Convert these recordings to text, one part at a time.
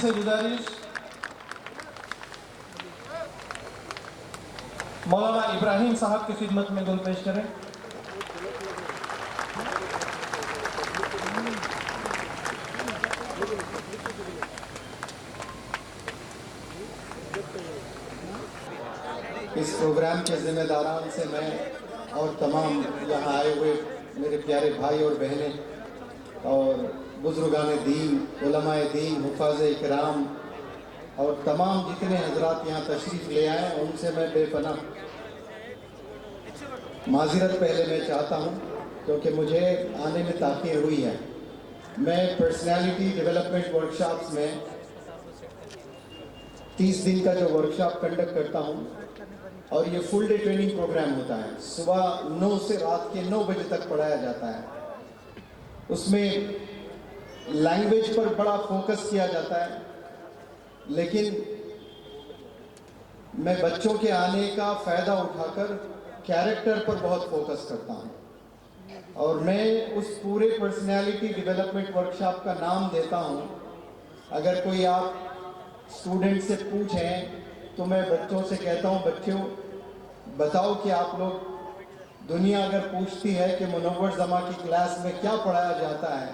से गुजारिश मौलाना इब्राहिम साहब की खिदमत में गुल पेश करें। इस प्रोग्राम के ज़िम्मेदारान से मैं और तमाम यहाँ आए हुए मेरे प्यारे भाई और बहनें और बुज़ुर्गान दीन, उलमाए दीन, हुफ़ाज़ इकराम और तमाम जितने हजरात यहाँ तशरीफ़ ले आए उनसे मैं बेपनाह माज़िरत पहले मैं चाहता हूँ, क्योंकि मुझे आने में ताख़ीर हुई है। मैं पर्सनैलिटी डेवलपमेंट वर्कशॉप्स में 30 दिन का जो वर्कशॉप कंडक्ट करता हूँ और ये फुल डे ट्रेनिंग प्रोग्राम होता है। सुबह 9 से रात के 9 बजे तक पढ़ाया जाता है। उसमें लैंग्वेज पर बड़ा फोकस किया जाता है, लेकिन मैं बच्चों के आने का फ़ायदा उठाकर कैरेक्टर पर बहुत फोकस करता हूँ और मैं उस पूरे पर्सनैलिटी डेवलपमेंट वर्कशॉप का नाम देता हूँ। अगर कोई आप स्टूडेंट से पूछें तो मैं बच्चों से कहता हूँ, बच्चों बताओ कि आप लोग, दुनिया अगर पूछती है कि मुनव्वर जमा की क्लास में क्या पढ़ाया जाता है,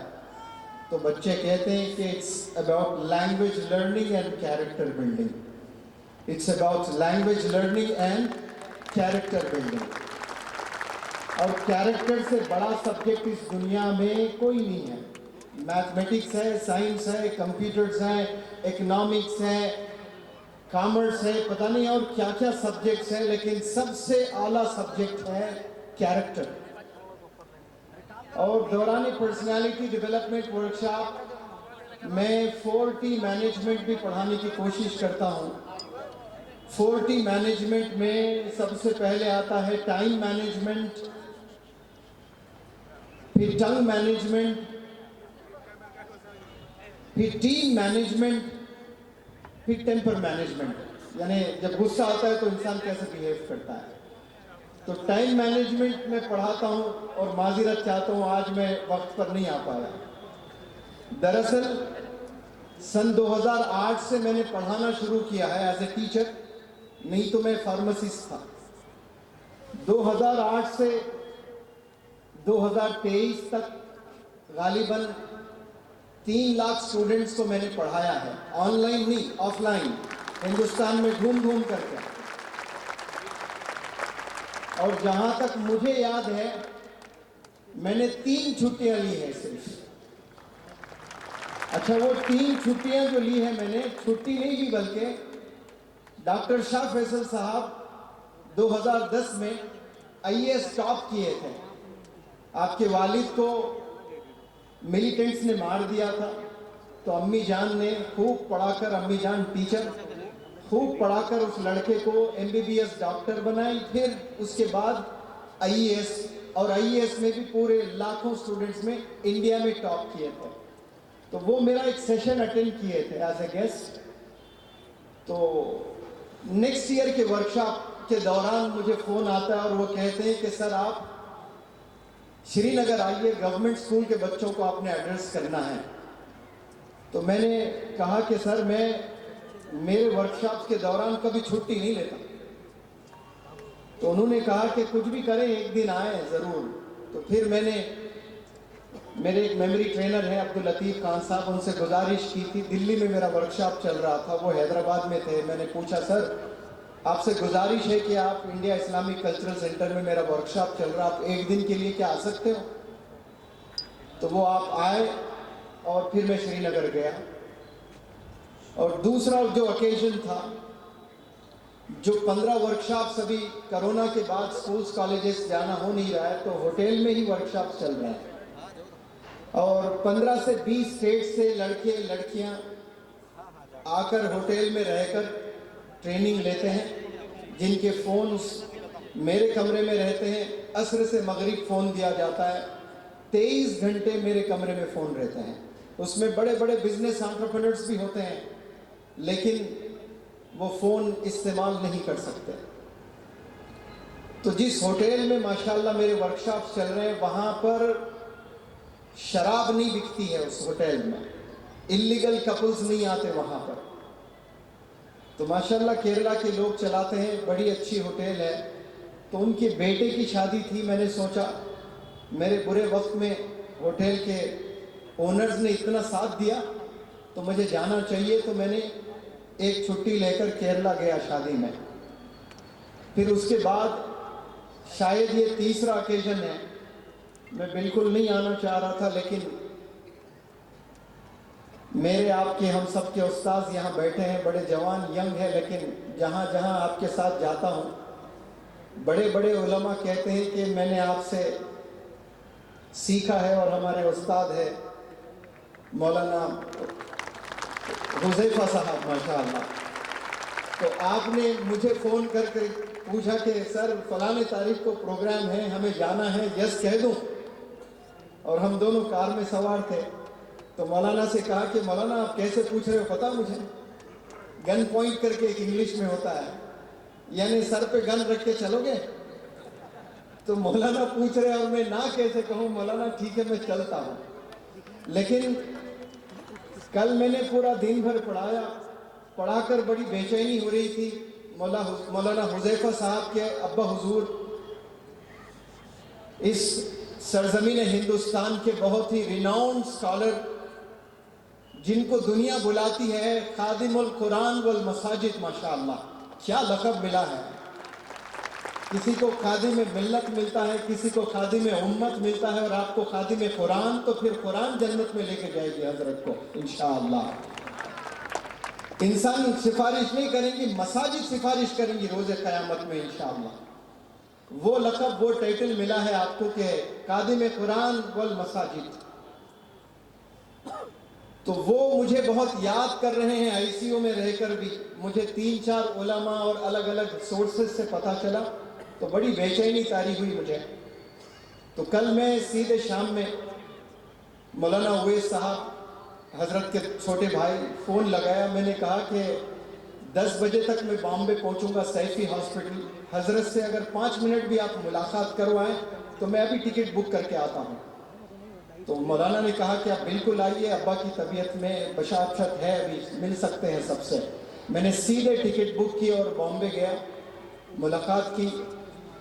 तो बच्चे कहते हैं कि it's about language learning and character building. It's about language learning and character building. और कैरेक्टर से बड़ा सब्जेक्ट इस दुनिया में कोई नहीं है। मैथमेटिक्स है, साइंस है, कंप्यूटर्स हैं, इकोनॉमिक्स है, कॉमर्स है, पता नहीं और क्या क्या सब्जेक्ट्स हैं, लेकिन सबसे आला सब्जेक्ट है कैरेक्टर। और दौरान पर्सनालिटी डेवलपमेंट वर्कशॉप में 4T मैनेजमेंट भी पढ़ाने की कोशिश करता हूँ। 4T मैनेजमेंट में सबसे पहले आता है टाइम मैनेजमेंट, फिर टंग मैनेजमेंट, फिर टीम मैनेजमेंट, फिर टेम्पर मैनेजमेंट। यानी जब गुस्सा आता है तो इंसान कैसे बिहेव करता है। तो टाइम मैनेजमेंट में पढ़ाता हूँ और माज़िरत चाहता हूँ आज मैं वक्त पर नहीं आ पाया। दरअसल सन 2008 से मैंने पढ़ाना शुरू किया है एज ए टीचर, नहीं तो मैं फार्मासिस्ट था। 2008 से 2023 तक गालिबन 3 लाख स्टूडेंट्स को मैंने पढ़ाया है, ऑनलाइन नहीं ऑफलाइन, हिंदुस्तान में घूम घूम करके। और जहां तक मुझे याद है मैंने 3 छुट्टियां ली हैं सिर्फ। अच्छा, वो 3 छुट्टियां जो ली है मैंने, छुट्टी नहीं ली बल्कि डॉक्टर शाह फैसल साहब 2010 में IAS टॉप किए थे। आपके वालिद को मिलिटेंट्स ने मार दिया था, तो अम्मी जान ने खूब पढ़ाकर, अम्मी जान टीचर, खूब पढ़ाकर उस लड़के को MBBS डॉक्टर बनाई। फिर उसके बाद IAS, और IAS में भी पूरे लाखों स्टूडेंट्स में इंडिया में टॉप किए थे। तो वो मेरा एक सेशन अटेंड किए थे एज ए गेस्ट। तो नेक्स्ट ईयर के वर्कशॉप के दौरान मुझे फ़ोन आता है और वो कहते हैं कि सर आप श्रीनगर आइए, गवर्नमेंट स्कूल के बच्चों को आपने एड्रेस करना है। तो मैंने कहा कि सर मैं मेरे वर्कशॉप्स के दौरान कभी छुट्टी नहीं लेता। तो उन्होंने कहा कि कुछ भी करें एक दिन आए ज़रूर। तो फिर मैंने, मेरे एक मेमोरी ट्रेनर हैं अब्दुल लतीफ़ खान साहब, उनसे गुजारिश की थी। दिल्ली में मेरा वर्कशॉप चल रहा था, वो हैदराबाद में थे। मैंने पूछा सर आपसे गुजारिश है कि आप इंडिया इस्लामिक कल्चरल सेंटर में मेरा वर्कशॉप चल रहा, आप एक दिन के लिए क्या आ सकते हो? तो वो आप आए और फिर मैं श्रीनगर गया। और दूसरा जो ओकेजन था, जो 15 वर्कशॉप्स अभी कोरोना के बाद स्कूल्स कॉलेजेस जाना हो नहीं रहा है, तो होटल में ही वर्कशॉप चल रहे हैं। और 15 से 20 स्टेट से लड़के लड़कियां आकर होटल में रहकर ट्रेनिंग लेते हैं, जिनके फ़ोन्स मेरे कमरे में रहते हैं। असर से मगरिब फ़ोन दिया जाता है, 23 घंटे मेरे कमरे में फ़ोन रहते हैं। उसमें बड़े बड़े बिजनेस एंटरप्रेन्योर्स भी होते हैं, लेकिन वो फ़ोन इस्तेमाल नहीं कर सकते। तो जिस होटल में माशाल्लाह मेरे वर्कशॉप्स चल रहे हैं, वहाँ पर शराब नहीं बिकती है उस होटल में। इलीगल कपल्स नहीं आते वहाँ पर। तो माशाल्लाह केरला के लोग चलाते हैं, बड़ी अच्छी होटल है। तो उनके बेटे की शादी थी, मैंने सोचा मेरे बुरे वक्त में होटल के ओनर्स ने इतना साथ दिया तो मुझे जाना चाहिए। तो मैंने एक छुट्टी लेकर केरला गया शादी में। फिर उसके बाद शायद ये तीसरा ओकेजन है, मैं बिल्कुल नहीं आना चाह रहा था, लेकिन मेरे आपके हम सब के उस्ताद यहाँ बैठे हैं, बड़े जवान यंग है, लेकिन जहाँ जहाँ आपके साथ जाता हूँ बड़े बड़े उलमा कहते हैं कि मैंने आपसे सीखा है। और हमारे उस्ताद है मौलाना हुज़ैफा साहब माशाअल्लाह। तो आपने मुझे फ़ोन करके पूछा कि सर फलाने तारीख को प्रोग्राम है, हमें जाना है, यस कह दूँ। और हम दोनों कार में सवार थे। तो मौलाना से कहा कि मौलाना आप कैसे पूछ रहे हो पता मुझे? गन पॉइंट करके एक इंग्लिश में होता है, यानी सर पे गन रख के चलोगे? तो मौलाना पूछ रहे और मैं ना कैसे कहूँ? मौलाना ठीक है मैं चलता हूँ। लेकिन कल मैंने पूरा दिन भर पढ़ाकर बड़ी बेचैनी हो रही थी। मौलाना हुज़ैफा साहब के अब्बा हुजूर इस सरजमीन हिंदुस्तान के बहुत ही रिनाउंड स्कॉलर, जिनको दुनिया बुलाती है खादिमुल कुरान वल मसाजिद, माशाअल्लाह क्या लक़ब मिला है। किसी को खादिम मिल्लत मिलता है, किसी को खादिम उम्मत मिलता है, और आपको खादिम कुरान, तो फिर कुरान जन्नत में लेके जाएगी हजरत को इंशाअल्लाह। इंसान सिफारिश नहीं करेंगी, मसाजिद सिफारिश करेंगी रोज़े क़यामत में इंशाअल्लाह। वो लक़ब, वो टाइटल मिला है आपको कि खादिम कुरान वल मसाजिद। तो वो मुझे बहुत याद कर रहे हैं आईसीयू में रहकर भी। मुझे 3-4 उलमा और अलग अलग सोर्सेस से पता चला, तो बड़ी बेचैनी तारी हुई मुझे। तो कल मैं सीधे शाम में मौलाना उवैस साहब हजरत के छोटे भाई फ़ोन लगाया। मैंने कहा कि 10 बजे तक मैं बॉम्बे पहुंचूंगा सैफी हॉस्पिटल। हजरत से अगर 5 मिनट भी आप मुलाकात करवाएं तो मैं अभी टिकट बुक करके आता हूं। तो मौलाना ने कहा कि आप बिल्कुल आइए, अब्बा की तबीयत में बशाशत है, अभी मिल सकते हैं सबसे। मैंने सीधे टिकट बुक की और बॉम्बे गया, मुलाकात की।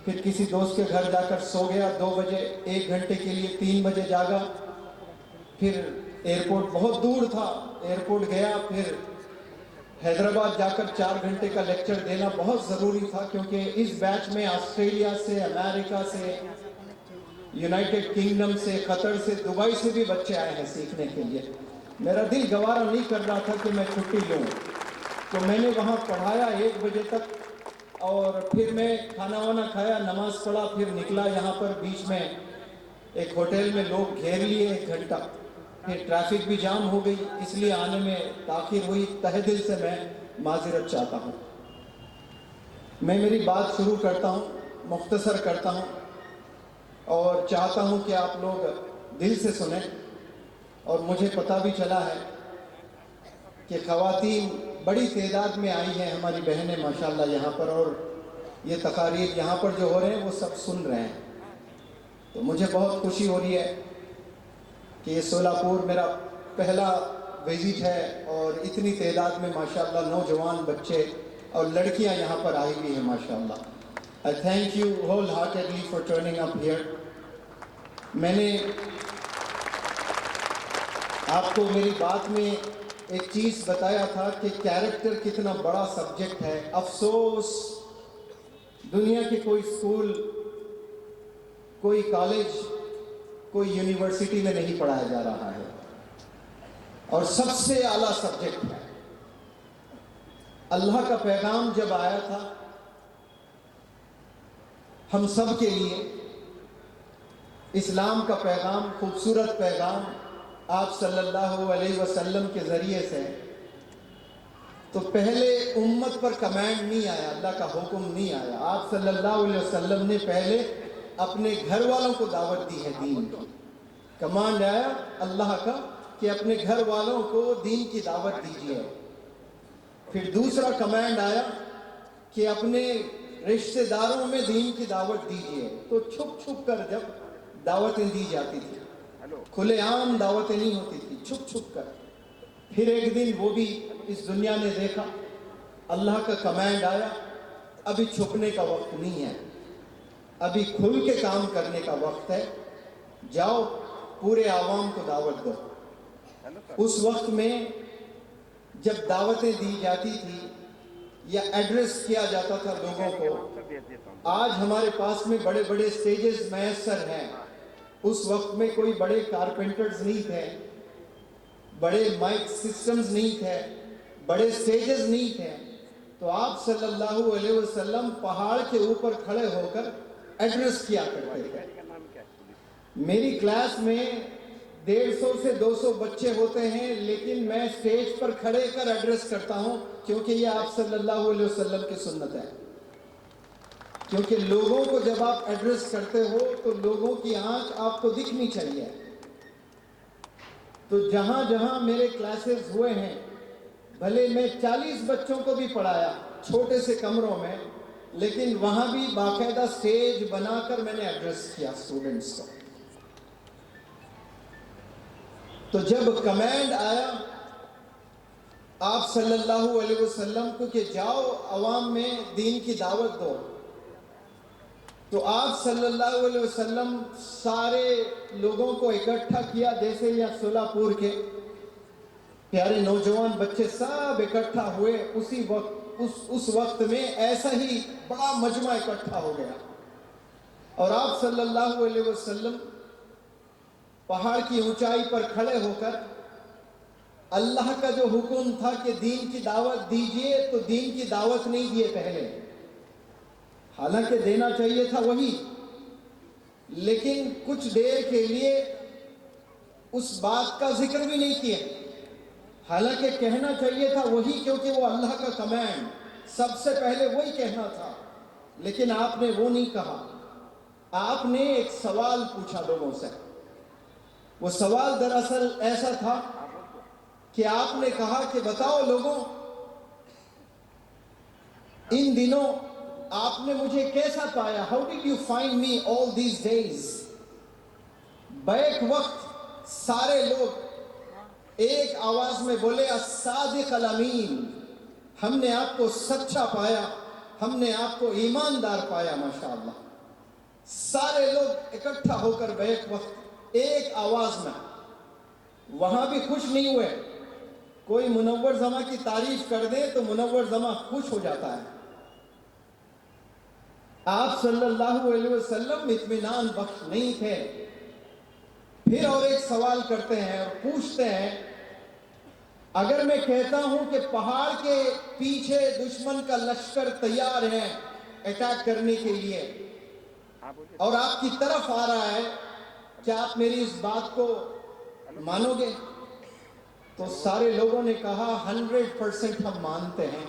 फिर किसी दोस्त के घर जाकर सो गया 2 बजे, 1 घंटे के लिए 3 बजे जागा। फिर एयरपोर्ट बहुत दूर था, एयरपोर्ट गया। फिर हैदराबाद जाकर 4 घंटे का लेक्चर देना बहुत ज़रूरी था, क्योंकि इस बैच में ऑस्ट्रेलिया से, अमेरिका से, यूनाइटेड किंगडम से, कतर से, दुबई से भी बच्चे आए हैं सीखने के लिए। मेरा दिल गवारा नहीं कर रहा था कि मैं छुट्टी लूँ, तो मैंने वहाँ पढ़ाया 1 बजे तक। और फिर मैं खाना वाना खाया, नमाज पढ़ा, फिर निकला। यहाँ पर बीच में एक होटल में लोग घेर लिए 1 घंटा। फिर ट्रैफिक भी जाम हो गई, इसलिए आने में ताख़ीर हुई। तहे दिल से मैं माज़रत चाहता हूँ। मैं मेरी बात शुरू करता हूँ, मुख्तसर करता हूँ, और चाहता हूँ कि आप लोग दिल से सुनें। और मुझे पता भी चला है कि ख़वातीन बड़ी तादाद में आई हैं, हमारी बहनें माशाल्लाह यहाँ पर, और ये तकारीर यहाँ पर जो हो रहे हैं वो सब सुन रहे हैं। तो मुझे बहुत खुशी हो रही है कि ये सोलापुर मेरा पहला विज़िट है, और इतनी तादाद में माशाल्लाह नौजवान बच्चे और लड़कियाँ यहाँ पर आई हुई हैं माशाल्लाह। I thank you wholeheartedly for turning up here. मैंने आपको मेरी बात में एक चीज़ बताया था कि कैरेक्टर कितना बड़ा सब्जेक्ट है। अफसोस दुनिया के कोई स्कूल, कोई कॉलेज, कोई यूनिवर्सिटी में नहीं पढ़ाया जा रहा है, और सबसे आला सब्जेक्ट है। अल्लाह का पैगाम जब आया था हम सब के लिए, इस्लाम का पैगाम, खूबसूरत पैगाम आप सल्लल्लाहु अलैहि वसल्लम के ज़रिए से, तो पहले उम्मत पर कमांड नहीं आया, अल्लाह का हुक्म नहीं आया। आप सल्लल्लाहु अलैहि वसल्लम ने पहले अपने घर वालों को दावत दी है दीन की। कमांड आया अल्लाह का कि अपने घर वालों को दीन की दावत दीजिए। फिर दूसरा कमांड आया कि अपने रिश्तेदारों में दीन की दावत दीजिए। तो छुप छुप कर जब दावतें दी जाती थी, खुलेआम दावतें नहीं होती थी, छुप छुप कर। फिर एक दिन वो भी इस दुनिया ने देखा, अल्लाह का कमांड आया, अभी छुपने का वक्त नहीं है, अभी खुल के काम करने का वक्त है, जाओ पूरे आवाम को दावत दो। उस वक्त में जब दावतें दी जाती थी या एड्रेस किया जाता था लोगों को, आज हमारे पास में बड़े बड़े स्टेजेस मैसर हैं, उस वक्त में कोई बड़े कारपेंटर्स नहीं थे, बड़े माइक सिस्टम्स नहीं थे, बड़े स्टेजेस नहीं थे। तो आप सल्लल्लाहु अलैहि वसल्लम पहाड़ के ऊपर खड़े होकर एड्रेस किया करते थे। मेरी क्लास में 150 से 200 बच्चे होते हैं, लेकिन मैं स्टेज पर खड़े कर एड्रेस करता हूं, क्योंकि ये आप सल्लल्लाहु अलैहि वसल्लम की सुन्नत है। क्योंकि लोगों को जब आप एड्रेस करते हो तो लोगों की आंख आपको दिखनी चाहिए। तो जहां जहां मेरे क्लासेस हुए हैं, भले मैं 40 बच्चों को भी पढ़ाया छोटे से कमरों में, लेकिन वहां भी बाकायदा स्टेज बनाकर मैंने एड्रेस किया स्टूडेंट्स को। तो जब कमांड आया आप सल्लल्लाहु अलैहि वसल्लम को कि जाओ अवाम में दीन की दावत दो, तो आप सल्लल्लाहु अलैहि वसल्लम सारे लोगों को इकट्ठा किया। जैसे यहाँ सोलापुर के प्यारे नौजवान बच्चे सब इकट्ठा हुए, उसी वक्त उस वक्त में ऐसा ही बड़ा मजमा इकट्ठा हो गया और आप सल्लल्लाहु अलैहि वसल्लम पहाड़ की ऊंचाई पर खड़े होकर अल्लाह का जो हुक्म था कि दीन की दावत दीजिए, तो दीन की दावत नहीं दिए पहले, हालांकि देना चाहिए था वही, लेकिन कुछ देर के लिए उस बात का जिक्र भी नहीं किया, हालांकि कहना चाहिए था वही, क्योंकि वो अल्लाह का कमांड सबसे पहले वही कहना था, लेकिन आपने वो नहीं कहा। आपने एक सवाल पूछा लोगों से। वो सवाल दरअसल ऐसा था कि आपने कहा कि बताओ लोगों, इन दिनों आपने मुझे कैसा पाया, how did you find me all these days. Back वक्त सारे लोग एक आवाज में बोले अस्सादिक अल अमीन, हमने आपको सच्चा पाया, हमने आपको ईमानदार पाया माशाअल्लाह। सारे लोग इकट्ठा होकर बैक वक्त एक आवाज में, वहां भी खुश नहीं हुए। कोई मुनव्वर जमा की तारीफ कर दे तो मुनव्वर जमा खुश हो जाता है। आप सल्लल्लाहु अलैहि वसल्लम इत्मीनान बख्श नहीं थे। फिर और एक सवाल करते हैं और पूछते हैं, अगर मैं कहता हूं कि पहाड़ के पीछे दुश्मन का लश्कर तैयार है अटैक करने के लिए और आपकी तरफ आ रहा है, क्या आप मेरी इस बात को मानोगे? तो सारे लोगों ने कहा 100% हम मानते हैं,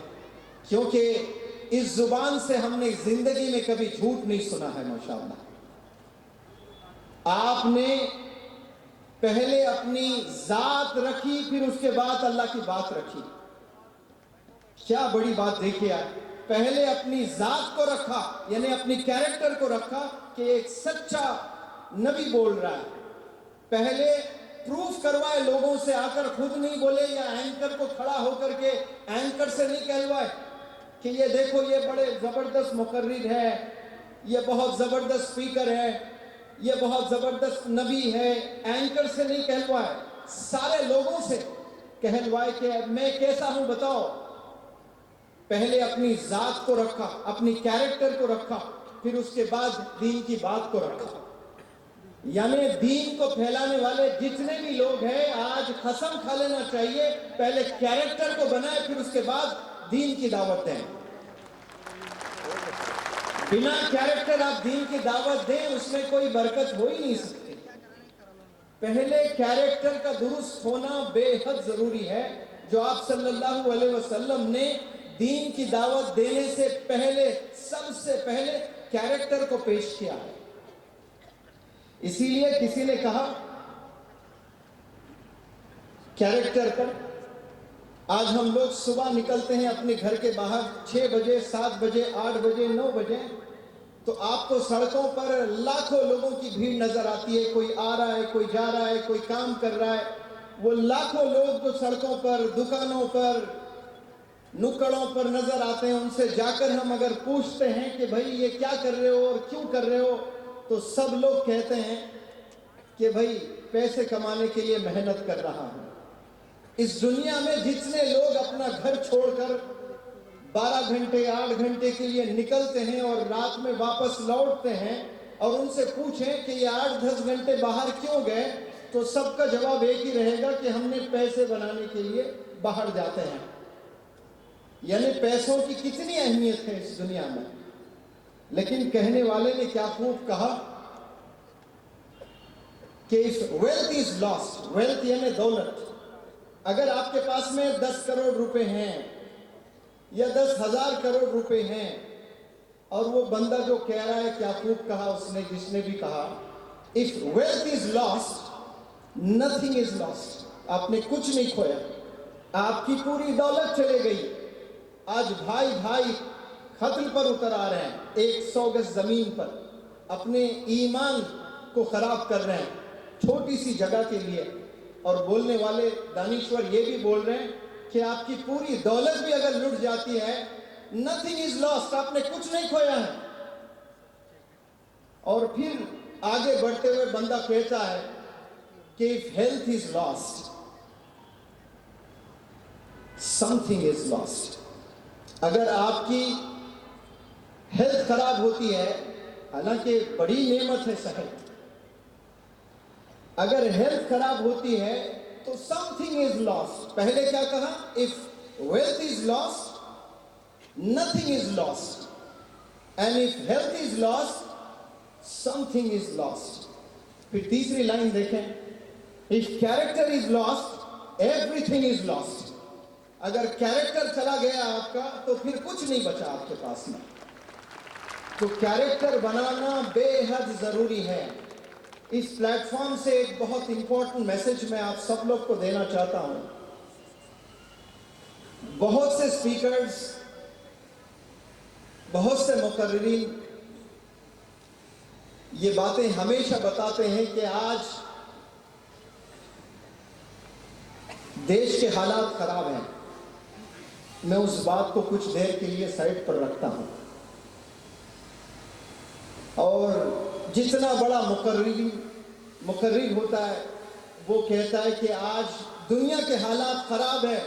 क्योंकि इस जुबान से हमने जिंदगी में कभी झूठ नहीं सुना है माशाअल्लाह। आपने पहले अपनी जात रखी, फिर उसके बाद अल्लाह की बात रखी। क्या बड़ी बात देखिए आप, पहले अपनी जात को रखा, यानी अपनी कैरेक्टर को रखा कि एक सच्चा नबी बोल रहा है। पहले प्रूफ करवाए लोगों से, आकर खुद नहीं बोले या एंकर को खड़ा होकर के एंकर से नहीं कहलवाए कि ये देखो ये बड़े जबरदस्त मुकर्रिर है, ये बहुत जबरदस्त स्पीकर है, ये बहुत जबरदस्त नबी है। एंकर से नहीं कहलवाए, सारे लोगों से कहलवाए कि मैं कैसा हूं बताओ। पहले अपनी जात को रखा, अपनी कैरेक्टर को रखा, फिर उसके बाद दीन की बात को रखा। यानी दीन को फैलाने वाले जितने भी लोग हैं, आज कसम खा लेना चाहिए, पहले कैरेक्टर को बनाए, फिर उसके बाद दीन की दावत दें। बिना कैरेक्टर आप दीन की दावत दें, उसमें कोई बरकत हो ही नहीं सकती। पहले कैरेक्टर का दुरुस्त होना बेहद जरूरी है, जो आप सल्लल्लाहु अलैहि वसल्लम ने दीन की दावत देने से पहले, सबसे पहले कैरेक्टर को पेश किया है। इसीलिए किसी ने कहा कैरेक्टर पर, आज हम लोग सुबह निकलते हैं अपने घर के बाहर 6 बजे, 7 बजे, 8 बजे, 9 बजे, तो आपको सड़कों पर लाखों लोगों की भीड़ नजर आती है। कोई आ रहा है, कोई जा रहा है, कोई काम कर रहा है, वो लाखों लोग जो सड़कों पर, दुकानों पर, नुक्कड़ों पर नजर आते हैं, उनसे जाकर हम अगर पूछते हैं कि भाई ये क्या कर रहे हो और क्यों कर रहे हो, तो सब लोग कहते हैं कि भाई पैसे कमाने के लिए मेहनत कर रहा हूं। इस दुनिया में जितने लोग अपना घर छोड़कर 12 घंटे 8 घंटे के लिए निकलते हैं और रात में वापस लौटते हैं और उनसे पूछें कि ये 8-10 घंटे बाहर क्यों गए, तो सबका जवाब एक ही रहेगा कि हमने पैसे बनाने के लिए बाहर जाते हैं। यानी पैसों की कितनी अहमियत है इस दुनिया में। लेकिन कहने वाले ने क्या खूब कहा कि if wealth is lost, wealth यानी दौलत, अगर आपके पास में 10 करोड़ रुपए हैं या 10,000 करोड़ रुपए हैं, और वो बंदा जो कह रहा है, क्या खूब कहा उसने, जिसने भी कहा, if wealth is lost nothing is lost, आपने कुछ नहीं खोया, आपकी पूरी दौलत चले गई। आज भाई भाई खत्ल पर उतर आ रहे हैं 100 गज जमीन पर, अपने ईमान को खराब कर रहे हैं छोटी सी जगह के लिए, और बोलने वाले दानिश्वर ये भी बोल रहे हैं कि आपकी पूरी दौलत भी अगर लुट जाती है, नथिंग इज लॉस्ट, आपने कुछ नहीं खोया है। और फिर आगे बढ़ते हुए बंदा कहता है कि if health is lost something is lost, अगर आपकी हेल्थ खराब होती है, हालांकि बड़ी नेमत है सेहत, अगर हेल्थ खराब होती है तो समथिंग इज लॉस्ट। पहले क्या कहा, if wealth is lost nothing is lost, and if health is lost something is lost. फिर तीसरी लाइन देखें, if character is lost everything is lost, अगर कैरेक्टर चला गया आपका तो फिर कुछ नहीं बचा आपके पास में। तो कैरेक्टर बनाना बेहद जरूरी है। इस प्लेटफॉर्म से एक बहुत इंपॉर्टेंट मैसेज मैं आप सब लोग को देना चाहता हूं। बहुत से स्पीकर्स, बहुत से मुकर्रिरीन ये बातें हमेशा बताते हैं कि आज देश के हालात खराब हैं। मैं उस बात को कुछ देर के लिए साइड पर रखता हूं, और जितना बड़ा मुकर्रिर होता है वो कहता है कि आज दुनिया के हालात खराब है,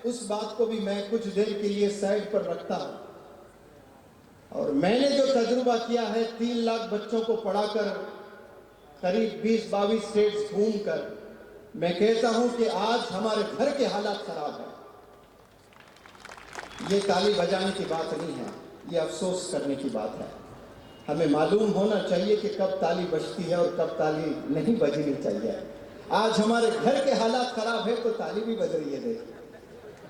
उस बात को भी मैं कुछ देर के लिए साइड पर रखता हूं। और मैंने जो तजुर्बा किया है 3 लाख बच्चों को पढ़ाकर, करीब 20-22 स्टेट्स घूमकर, मैं कहता हूं कि आज हमारे घर के हालात खराब है। ये ताली बजाने की बात नहीं है, ये अफसोस करने की बात है। हमें मालूम होना चाहिए कि कब ताली बजती है और कब ताली नहीं बजनी चाहिए। आज हमारे घर के हालात खराब है तो ताली भी बज रही है, देखिए,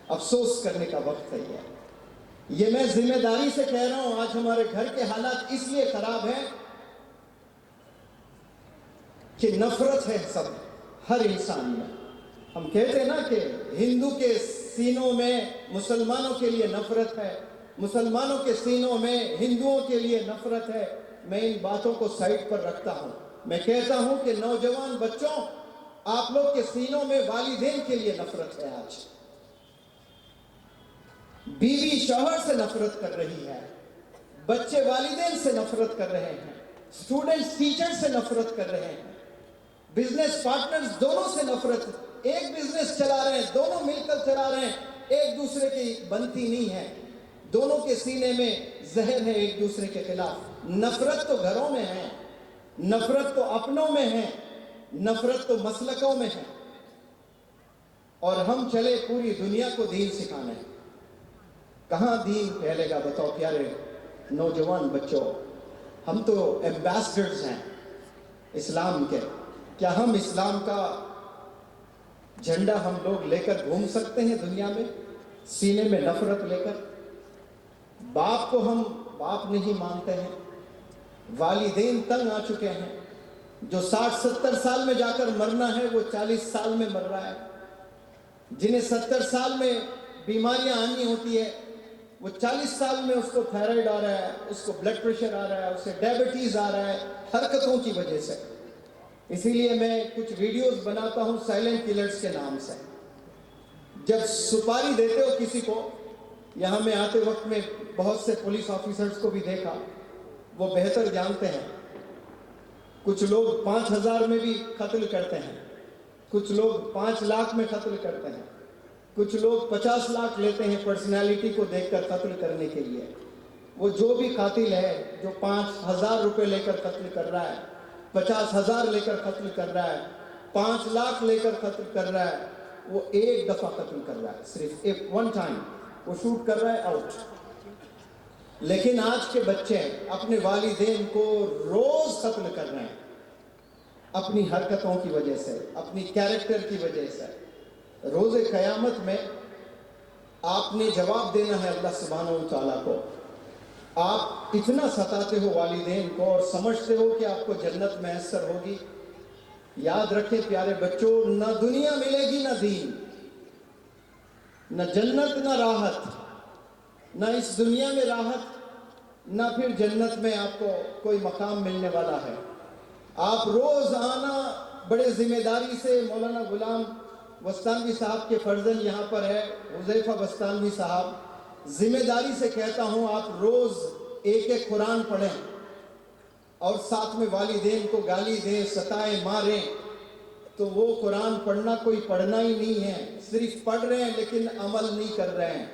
अफसोस करने का वक्त है ये मैं जिम्मेदारी से कह रहा हूं। आज हमारे घर के हालात इसलिए खराब है कि नफरत है सब, हर इंसान में। हम कहते हैं ना कि हिंदू के सीनों में मुसलमानों के लिए नफरत है, मुसलमानों के सीनों में हिंदुओं के लिए नफरत है। मैं इन बातों को साइड पर रखता हूं। मैं कहता हूं कि नौजवान बच्चों, आप लोग के सीनों में वालिदैन के लिए नफरत है। आज बीवी शौहर से नफरत कर रही है, बच्चे वालिदैन से नफरत कर रहे हैं, स्टूडेंट्स टीचर से नफरत कर रहे हैं, बिजनेस पार्टनर्स दोनों से नफरत। एक बिजनेस चला रहे हैं, दोनों मिलकर चला रहे हैं, एक दूसरे की बनती नहीं है, दोनों के सीने में जहर है एक दूसरे के खिलाफ। नफरत तो घरों में है, नफरत तो अपनों में है, नफरत तो मसलकों में है, और हम चले पूरी दुनिया को दीन सिखाने। कहां दीन फैलेगा बताओ प्यारे नौजवान बच्चों? हम तो एम्बेसडर्स हैं इस्लाम के। क्या हम इस्लाम का झंडा हम लोग लेकर घूम सकते हैं दुनिया में, सीने में नफरत लेकर? बाप को हम बाप नहीं मानते हैं, वालिदैन तंग आ चुके हैं। जो 60-70 साल में जाकर मरना है वो 40 साल में मर रहा है। जिन्हें 70 साल में बीमारियां आनी होती है वो 40 साल में उसको थायराइड आ रहा है, उसको ब्लड प्रेशर आ रहा है, उसे डायबिटीज आ रहा है, हरकतों की वजह से। اسی لیے میں کچھ ویڈیوز بناتا ہوں سائلنٹ کلرز کے نام سے. جب سپاری دیتے ہو کسی کو, یہاں میں آتے وقت میں بہت سے پولیس آفیسرز کو بھی دیکھا, وہ بہتر جانتے ہیں. کچھ لوگ 5,000 میں بھی قتل کرتے ہیں, کچھ لوگ 5 لاکھ میں قتل کرتے ہیں, کچھ لوگ 50 لاکھ لیتے ہیں پرسنالٹی کو دیکھ کر قتل کرنے کے لیے. وہ جو بھی قاتل ہے جو 5,000 روپے لے کر قتل کر رہا ہے, 50,000 لے کر قتل کر رہا ہے, 5 لاکھ لے کر قتل کر رہا ہے, وہ ایک دفعہ قتل کر رہا ہے, صرف ایک ون ٹائم وہ شوٹ کر رہا ہے, آؤٹ. لیکن آج کے بچے اپنے والدین کو روز قتل کر رہے ہیں اپنی حرکتوں کی وجہ سے, اپنی کیریکٹر کی وجہ سے. روز قیامت میں آپ نے جواب دینا ہے اللہ سبحانہ و تعالیٰ کو. آپ اتنا ستاتے ہو والدین کو اور سمجھتے ہو کہ آپ کو جنت میسر ہوگی. یاد رکھیں پیارے بچوں, نہ دنیا ملے گی نہ دین, نہ جنت نہ راحت, نہ اس دنیا میں راحت نہ پھر جنت میں آپ کو کوئی مقام ملنے والا ہے. آپ روز آنا بڑے ذمہ داری سے. مولانا غلام وستانوی صاحب کے فرزند یہاں پر ہے, حذیفہ وستانوی صاحب, ذمہ داری سے کہتا ہوں آپ روز ایک ایک قرآن پڑھیں اور ساتھ میں والدین کو گالی دیں, ستائیں, ماریں. تو وہ قرآن پڑھنا کوئی پڑھنا ہی نہیں ہے, صرف پڑھ رہے ہیں لیکن عمل نہیں کر رہے ہیں.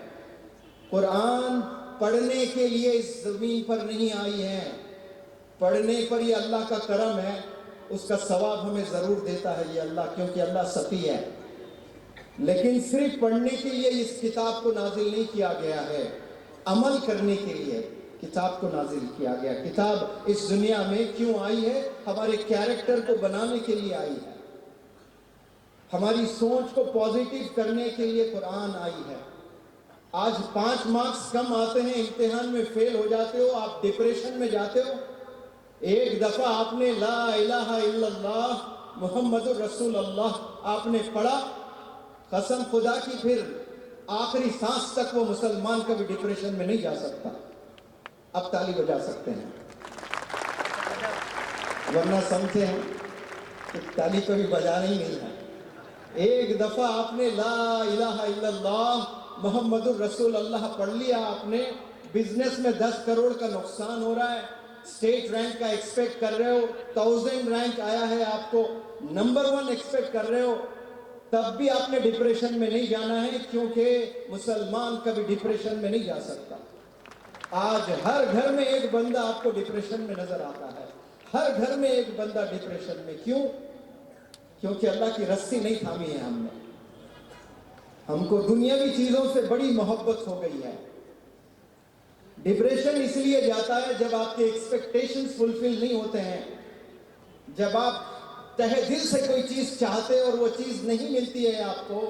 قرآن پڑھنے کے لیے اس زمین پر نہیں آئی ہے, پڑھنے پر یہ اللہ کا کرم ہے, اس کا ثواب ہمیں ضرور دیتا ہے یہ اللہ, کیونکہ اللہ سخی ہے. لیکن صرف پڑھنے کے لیے اس کتاب کو نازل نہیں کیا گیا ہے, عمل کرنے کے لیے کتاب کو نازل کیا گیا. کتاب اس دنیا میں کیوں آئی ہے؟ ہمارے کیریکٹر کو بنانے کے لیے آئی ہے, ہماری سوچ کو پازیٹیو کرنے کے لیے قرآن آئی ہے. آج 5 مارکس کم آتے ہیں, امتحان میں فیل ہو جاتے ہو, آپ ڈپریشن میں جاتے ہو. ایک دفعہ آپ نے لا الہ الا اللہ محمد الرسول اللہ آپ نے پڑھا, قسم خدا کی پھر آخری سانس تک وہ مسلمان کبھی ڈپریشن میں نہیں جا سکتا. اب تالی بجا سکتے ہیں, ورنہ سمجھتے ہیں کہ تالی کبھی بجانا ہی نہیں ہے. ایک دفعہ آپ نے لا الہ الا اللہ محمد الرسول اللہ پڑھ لیا, آپ نے بزنس میں 10 کروڑ کا نقصان ہو رہا ہے, اسٹیٹ رینک کا ایکسپیکٹ کر رہے ہو, 1000 رینک آیا ہے, آپ کو نمبر 1 ایکسپیکٹ کر رہے ہو, تب بھی آپ نے ڈپریشن میں نہیں جانا ہے, کیونکہ مسلمان کبھی ڈپریشن میں نہیں جا سکتا. آج ہر گھر میں ایک بندہ آپ کو ڈپریشن میں نظر آتا ہے, ہر گھر میں ایک بندہ ڈپریشن میں. کیوں؟ کیونکہ اللہ کی رسی نہیں تھامی ہے ہم نے. ہم کو دنیاوی چیزوں سے بڑی محبت ہو گئی ہے. ڈپریشن اس لیے جاتا ہے جب آپ کے ایکسپیکٹیشنز فلفل نہیں ہوتے ہیں, جب آپ تہہ دل سے کوئی چیز چاہتے اور وہ چیز نہیں ملتی ہے آپ کو,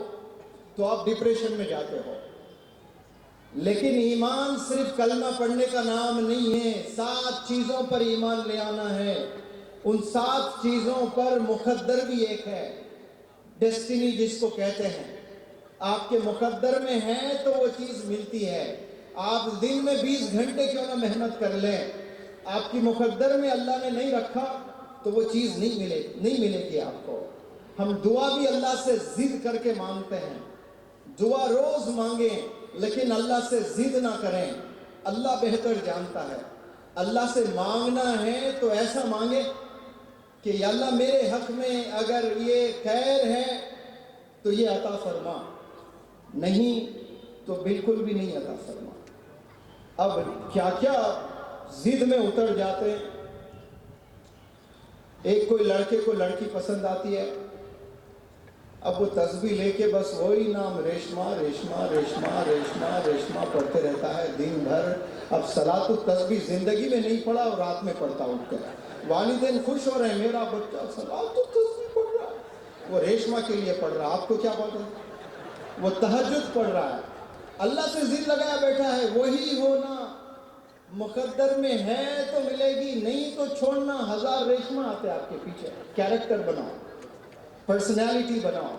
تو آپ ڈپریشن میں جاتے ہو. لیکن ایمان صرف کلمہ پڑھنے کا نام نہیں ہے, 7 چیزوں پر ایمان لے آنا ہے. ان 7 چیزوں پر مقدر بھی ایک ہے, ڈیسٹینی جس کو کہتے ہیں. آپ کے مقدر میں ہے تو وہ چیز ملتی ہے. آپ دن میں 20 گھنٹے کیوں نہ محنت کر لیں, آپ کی مقدر میں اللہ نے نہیں رکھا تو وہ چیز نہیں ملے گی آپ کو. ہم دعا بھی اللہ سے ضد کر کے مانگتے ہیں, دعا روز مانگیں لیکن اللہ سے ضد نہ کریں. اللہ بہتر جانتا ہے. اللہ سے مانگنا ہے تو ایسا مانگے کہ یا اللہ میرے حق میں اگر یہ خیر ہے تو یہ عطا فرما, نہیں تو بالکل بھی نہیں عطا فرما. اب کیا کیا ضد میں اتر جاتے ہیں. ایک کوئی لڑکے کو لڑکی پسند آتی ہے, اب وہ تسبیح لے کے بس وہی نام ریشما ریشما ریشما ریشما ریشما پڑھتے رہتا ہے دن بھر. اب صلاۃ التسبیح زندگی میں نہیں پڑھا اور رات میں پڑھتا اٹھ کر. والدین خوش ہو رہے ہیں, میرا بچہ صلاۃ التسبیح پڑھ رہا ہے, وہ ریشما کے لیے پڑھ رہا ہے. آپ کو کیا پڑھ رہا ہے؟ وہ تہجد پڑھ رہا ہے, اللہ سے ضد لگایا بیٹھا ہے. وہی ہونا مقدر میں ہے تو ملے گی, نہیں تو چھوڑنا. 1000 ریشما آتے آپ کے پیچھے. کیریکٹر بناؤ, پرسنالٹی بناؤ,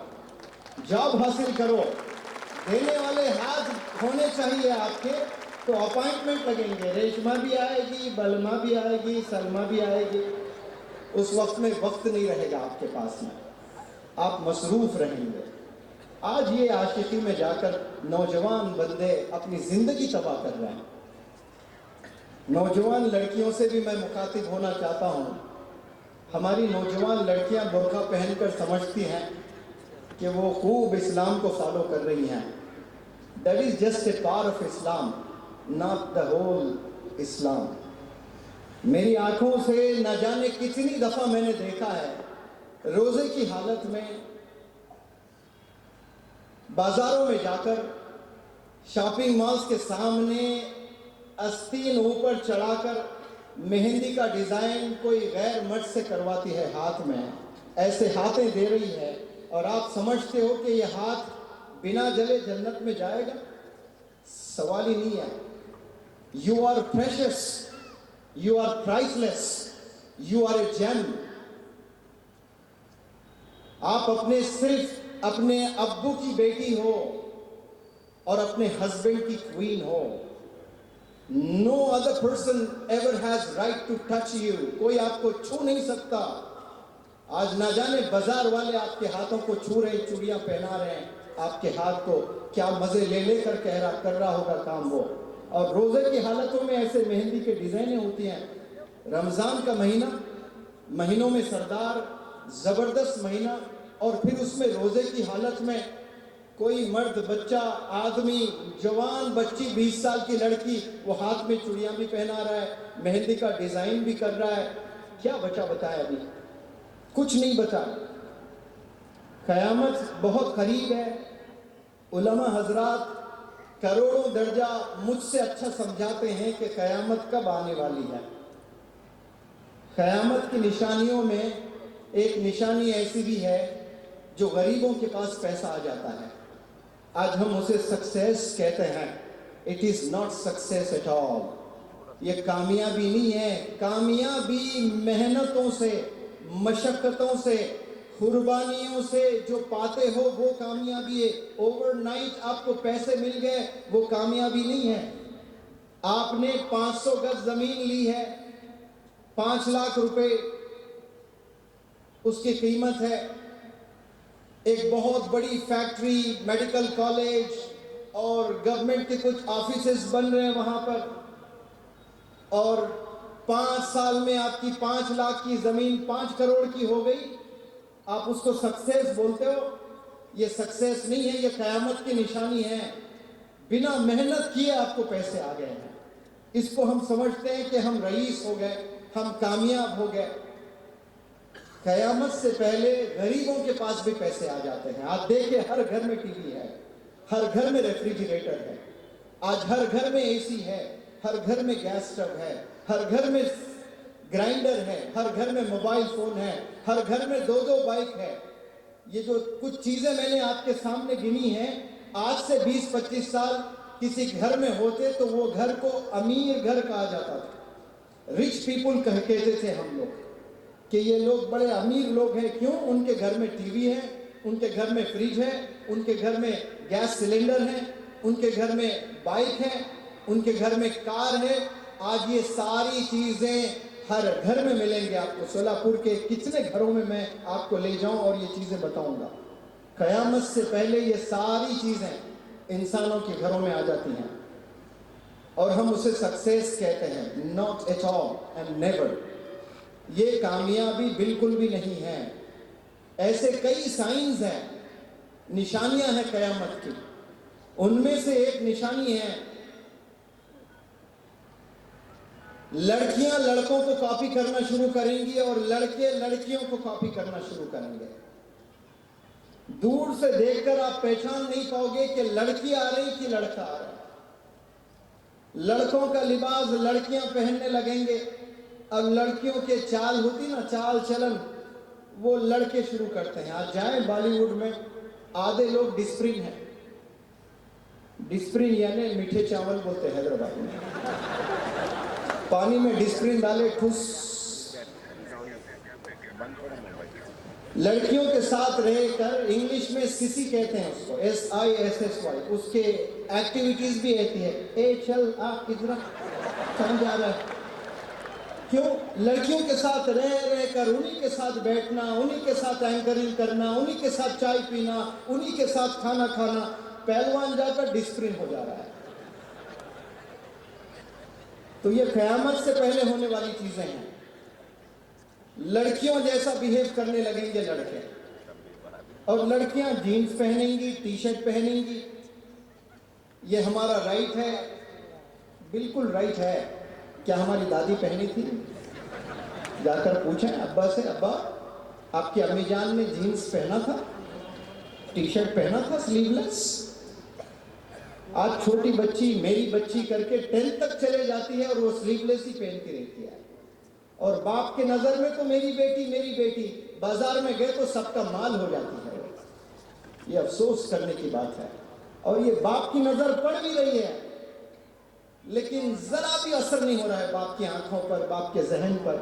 جاب حاصل کرو. دینے والے ہاتھ ہونے چاہیے آپ کے, تو اپائنٹمنٹ لگیں گے. ریشما بھی آئے گی, بلما بھی آئے گی, سلما بھی آئے گی. اس وقت میں وقت نہیں رہے گا آپ کے پاس میں, آپ مصروف رہیں گے. آج یہ عاشقی میں جا کر نوجوان بندے اپنی زندگی تباہ کر رہے ہیں. نوجوان لڑکیوں سے بھی میں مخاطب ہونا چاہتا ہوں. ہماری نوجوان لڑکیاں برقع پہن کر سمجھتی ہیں کہ وہ خوب اسلام کو فالو کر رہی ہیں. That is just a part of Islam, not the whole Islam. میری آنکھوں سے نہ جانے کتنی دفعہ میں نے دیکھا ہے روزے کی حالت میں بازاروں میں جا کر شاپنگ مالز کے سامنے آستین اوپر چڑھا کر مہندی کا ڈیزائن کوئی غیر مرد سے کرواتی ہے ہاتھ میں, ایسے ہاتھیں دے رہی ہے, اور آپ سمجھتے ہو کہ یہ ہاتھ بنا جلے جنت میں جائے گا؟ سوال ہی نہیں ہے. You are precious, you are priceless, you are a gem. آپ صرف اپنے ابو کی بیٹی ہو اور اپنے ہسبینڈ کی queen who. No other person ever has right to touch you. کوئی آپ کو چھو نہیں سکتا. آج نہ جانے بازار والے آپ کے ہاتھوں کو چھو رہے, چوڑیاں پہنا رہے ہیں آپ کے ہاتھ کو, کیا مزے لے لے کر کر رہا ہوگا کام وہ. اور روزے کی حالتوں میں ایسے مہندی کے ڈیزائنیں ہوتی ہیں. رمضان کا مہینہ, مہینوں میں سردار, زبردست مہینہ, اور پھر اس میں روزے کی حالت میں کوئی مرد, بچہ, آدمی, جوان بچی, 20 سال کی لڑکی, وہ ہاتھ میں چوڑیاں بھی پہنا رہا ہے, مہندی کا ڈیزائن بھی کر رہا ہے. کیا بتایا ابھی؟ کچھ نہیں بتا. قیامت بہت قریب ہے. علماء حضرات کروڑوں درجہ مجھ سے اچھا سمجھاتے ہیں کہ قیامت کب آنے والی ہے. قیامت کی نشانیوں میں ایک نشانی ایسی بھی ہے جو غریبوں کے پاس پیسہ آ جاتا ہے. آج ہم اسے سکسیس کہتے ہیں. It is not success at all. یہ کامیابی نہیں ہے. کامیابی محنتوں سے, مشقتوں سے, قربانیوں سے جو پاتے ہو وہ کامیابی ہے. اوور نائٹ آپ کو پیسے مل گئے وہ کامیابی نہیں ہے. آپ نے 500 گز زمین لی ہے, 5 لاکھ روپے اس کی قیمت ہے. ایک بہت بڑی فیکٹری, میڈیکل کالج اور گورنمنٹ کے کچھ آفیسز بن رہے ہیں وہاں پر, اور 5 سال میں آپ کی 5 لاکھ کی زمین 5 کروڑ کی ہو گئی. آپ اس کو سکسیس بولتے ہو؟ یہ سکسیس نہیں ہے, یہ قیامت کی نشانی ہے. بنا محنت کیے آپ کو پیسے آ گئے ہیں. اس کو ہم سمجھتے ہیں کہ ہم رئیس ہو گئے, ہم کامیاب ہو گئے. قیامت سے پہلے غریبوں کے پاس بھی پیسے آ جاتے ہیں. آپ دیکھیں ہر گھر میں ٹی وی ہے, ہر گھر میں ریفریجریٹر ہے, آج ہر گھر میں اے سی ہے, ہر گھر میں گیس اسٹو ہے, ہر گھر میں گرائنڈر ہے, ہر گھر میں موبائل فون ہے, ہر گھر میں 2 بائک ہے. یہ جو کچھ چیزیں میں نے آپ کے سامنے گنی ہیں, آج سے 20-25 سال کسی گھر میں ہوتے تو وہ گھر کو امیر گھر کہا جاتا تھا. رچ پیپل کہتے تھے ہم لوگ کہ یہ لوگ بڑے امیر لوگ ہیں. کیوں؟ ان کے گھر میں ٹی وی ہے, ان کے گھر میں فریج ہے, ان کے گھر میں گیس سلنڈر ہے, ان کے گھر میں بائک ہے, ان کے گھر میں کار ہے. آج یہ ساری چیزیں ہر گھر میں ملیں گے آپ کو. سولاپور کے کتنے گھروں میں آپ کو لے جاؤں اور یہ چیزیں بتاؤں گا. قیامت سے پہلے یہ ساری چیزیں انسانوں کے گھروں میں آ جاتی ہیں, اور ہم اسے سکسیس کہتے ہیں. Not at all and never. یہ کامیابی بالکل بھی نہیں ہے. ایسے کئی سائنز ہیں, نشانیاں ہیں قیامت کی. ان میں سے ایک نشانی ہے لڑکیاں لڑکوں کو کاپی کرنا شروع کریں گی اور لڑکے لڑکیوں کو کاپی کرنا شروع کریں گے. دور سے دیکھ کر آپ پہچان نہیں پاؤ گے کہ لڑکی آ رہی کہ لڑکا آ رہا. لڑکوں کا لباس لڑکیاں پہننے لگیں گے. اب لڑکیوں کے چال ہوتی نا, چال چلن, وہ لڑکے شروع کرتے ہیں. آج جائیں بالی ووڈ میں, آدھے لوگ ڈسپرین ہیں. ڈسپرین یعنی میٹھے چاول بولتے ہیں حیدرآباد میں. پانی میں ڈسپرین ڈالے, ٹھوس. لڑکیوں کے ساتھ رہ کر, انگلش میں سسی کہتے ہیں اس کو, SISSY. اس کے ایکٹیویٹیز بھی رہتی ہے. اے چل آ کدھر کہاں جا رہا ہے, क्यों? लड़कियों के साथ रह कर उन्हीं के साथ बैठना, उन्हीं के साथ एंकरिंग करना, उन्हीं के साथ चाय पीना, उन्हीं के साथ खाना खाना, पहलवान जाकर डिस्प्रिन हो जा रहा है। तो ये क़यामत से पहले होने वाली चीजें हैं। लड़कियों जैसा बिहेव करने लगेंगे लड़के, और लड़कियां जीन्स पहनेंगी, टी शर्ट पहनेंगी। ये हमारा राइट है, बिल्कुल राइट है। क्या हमारी दादी पहनी थी? जाकर पूछें अब्बा से, अब्बा आपकी अम्मी जान ने जीन्स पहना था, टी शर्ट पहना था स्लीवलेस? आज छोटी बच्ची, मेरी बच्ची करके 10th तक चले जाती है और वो स्लीवलेस ही पहन के रहती है। और बाप के नजर में तो मेरी बेटी, बाजार में गए तो सबका माल हो जाती है। ये अफसोस करने की बात है। और ये बाप की नजर पड़ भी रही है, लेकिन जरा भी असर नहीं हो रहा है बाप की आंखों पर, बाप के जहन पर,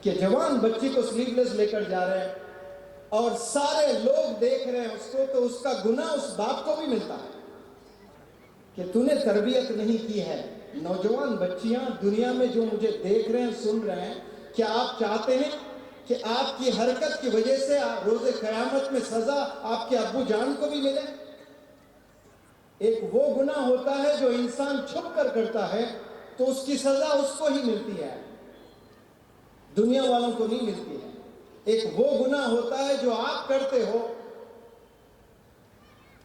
कि जवान बच्ची को स्लीवलेस लेकर जा रहे हैं और सारे लोग देख रहे हैं उसको, तो उसका गुनाह उस बाप को भी मिलता है कि तूने तरबियत नहीं की है। नौजवान बच्चियां दुनिया में जो मुझे देख रहे हैं, सुन रहे हैं, क्या आप चाहते हैं कि आपकी हरकत की वजह से रोज़े क़यामत में सजा आपके अब्बू जान को भी मिले? एक वो गुनाह होता है जो इंसान छुप कर करता है तो उसकी सजा उसको ही मिलती है, दुनिया वालों को नहीं मिलती है। एक वो गुनाह होता है जो आप करते हो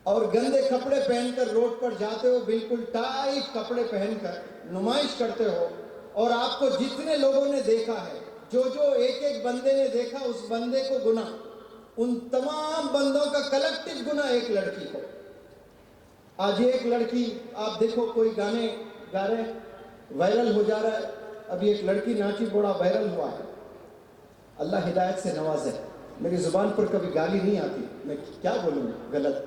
और गंदे कपड़े पहनकर रोड पर जाते हो, बिल्कुल टाइट कपड़े पहनकर नुमाइश करते हो, और आपको जितने लोगों ने देखा है, जो एक एक बंदे ने देखा, उस बंदे को गुनाह, उन तमाम बंदों का कलेक्टिव गुनाह एक लड़की को। आज एक लड़की, आप देखो कोई गाने गा रहे, वायरल हो जा रहा है। अभी एक लड़की नाची, बड़ा वायरल हुआ है। अल्लाह हिदायत से नवाजे। मेरी जुबान पर कभी गाली नहीं आती, मैं क्या बोलूँ गलत।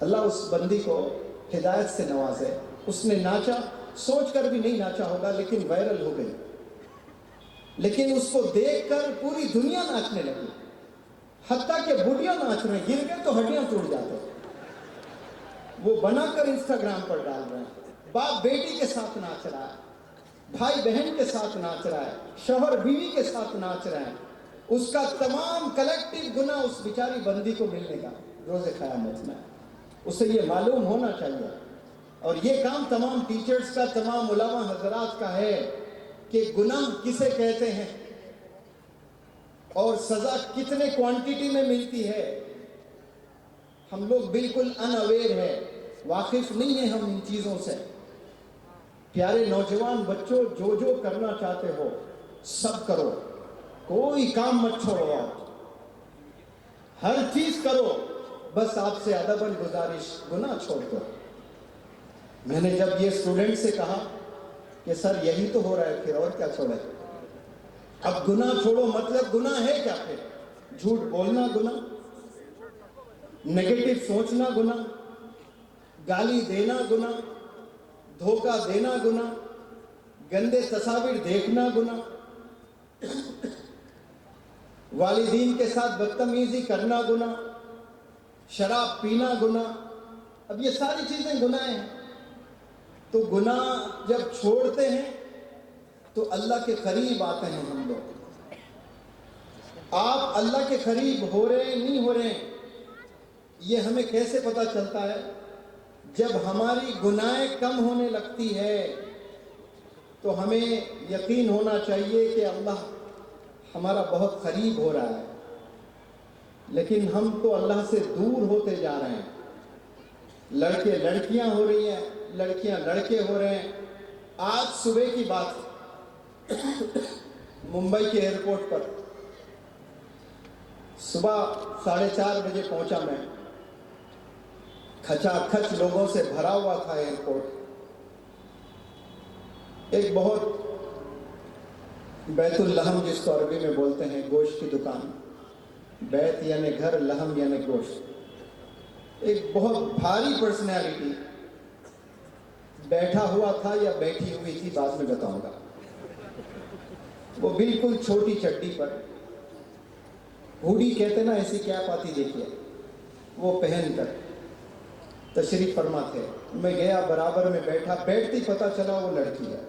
अल्लाह उस बंदी को हिदायत से नवाजे। उसने नाचा, सोच कर भी नहीं नाचा होगा, लेकिन वायरल हो गई। लेकिन उसको देखकर पूरी दुनिया नाचने लगी, हत्ता के बुढ़िया नाच रहे, गिर गए तो हड्डियां टूट जाते। वो बनाकर इंस्टाग्राम पर डाल रहे हैं। बाप बेटी के साथ नाच रहा है, भाई बहन के साथ नाच रहा है, शौहर बीवी के साथ नाच रहे हैं। उसका तमाम कलेक्टिव गुनाह उस बेचारी बंदी को मिलने का रोज़े क़यामत में। उसे ये मालूम होना चाहिए, और ये काम तमाम टीचर्स का, तमाम उलमा हजरात का है कि गुनाह किसे कहते हैं और सजा कितने क्वांटिटी में मिलती है। हम लोग बिल्कुल अनअवेयर है, वाकिफ नहीं है हम इन चीजों से। प्यारे नौजवान बच्चों, जो करना चाहते हो सब करो, कोई काम मत छोड़ो, आप हर चीज करो, बस आपसे अदबन गुजारिश, गुनाह छोड़ दो। मैंने जब ये स्टूडेंट से कहा कि सर यही तो हो रहा है, फिर और क्या छोड़े? अब गुनाह छोड़ो मतलब गुनाह है क्या? फिर झूठ बोलना गुनाह, नेगेटिव सोचना गुनाह, गाली देना गुनाह, धोखा देना गुनाह, गंदे तस्वीर देखना गुनाह, वालिदीन के साथ बदतमीजी करना गुनाह, शराब पीना गुनाह। अब ये सारी चीजें गुनाह हैं। तो गुनाह जब छोड़ते हैं तो अल्लाह के करीब आते हैं हम लोग। आप अल्लाह के करीब हो रहे हैं, नहीं हो रहे हैं, ये हमें कैसे पता चलता है? जब हमारी गुनाहें कम होने लगती है तो हमें यकीन होना चाहिए कि अल्लाह हमारा बहुत करीब हो रहा है। लेकिन हम तो अल्लाह से दूर होते जा रहे हैं। लड़के लड़कियां हो रही हैं, लड़कियां लड़के हो रहे हैं। आज सुबह की बात, मुंबई के एयरपोर्ट पर सुबह 4:30 बजे पहुंचा मैं। खचाखच लोगों से भरा हुआ था एयरपोर्ट। एक बहुत बैतुल लहम, जिसको अरबी में बोलते हैं, गोश्त की दुकान। बैत यानी घर, लहम यानी गोश्त। एक बहुत भारी पर्सनैलिटी बैठा हुआ था या बैठी हुई थी, बाद में बताऊंगा। वो बिल्कुल छोटी चड्डी पर, हुडी कहते ना, ऐसी कैप आती देखिए, वो पहनकर तशरीफ फरमा थे। मैं गया, बराबर में बैठा, बैठती पता चला वो लड़की है।